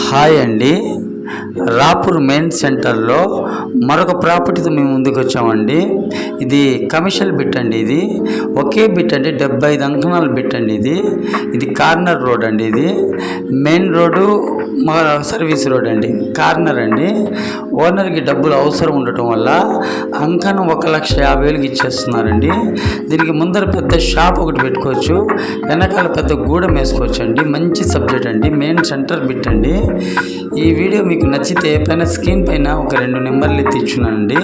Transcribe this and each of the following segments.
Hi అండి. Rapur main సెంటర్లో మరొక ప్రాపర్టీతో మేము ముందుకు వచ్చామండి. ఇది కమర్షియల్ బిట్ అండి. ఇది ఒకే బిట్ అండి, 75 అంకణాల బిట్ అండి. ఇది కార్నర్ రోడ్ అండి. ఇది మెయిన్ రోడ్డు సర్వీస్ రోడ్ అండి, కార్నర్ అండి. ఓనర్కి డబ్బులు అవసరం ఉండటం వల్ల అంకణం 1,50,000 ఇచ్చేస్తున్నారండి. దీనికి ముందర పెద్ద షాప్ ఒకటి పెట్టుకోవచ్చు, వెనకాల పెద్ద గూడెం వేసుకోవచ్చు అండి. మంచి సబ్జెక్ట్ అండి, మెయిన్ సెంటర్ బిట్ అండి. ఈ వీడియో మీకు నచ్చితే పైన స్క్రీన్ పైన ఒక 2 నెంబర్లు ఇచ్చున్నానండి,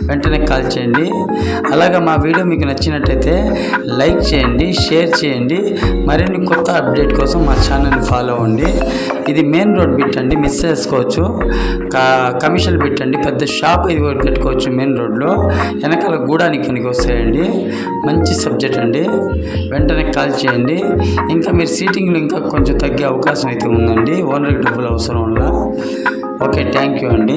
వెంటనే కాల్ చేయండి. అలాగే మా వీడియో మీకు నచ్చినట్టయితే లైక్ చేయండి, షేర్ చేయండి. మరిన్ని కొత్త అప్డేట్ కోసం మా ఛానల్ని ఫాలో అవ్వండి. ఇది మెయిన్ రోడ్ బిట్ అండి, మిస్ చేసుకోవచ్చు. కమర్షియల్ బిట్ అండి, పెద్ద షాప్ ఇది పెట్టుకోవచ్చు మెయిన్ రోడ్లో, వెనకాల గూడానికి కనుక వస్తాయండి. మంచి సబ్జెక్ట్ అండి, వెంటనే కాల్ చేయండి. ఇంకా మీరు సీటింగ్లు ఇంకా కొంచెం తగ్గే అవకాశం అయితే ఉందండి, ఓనర్కి డబ్బులు అవసరం వల్ల. ఓకే, థ్యాంక్ యూ అండి.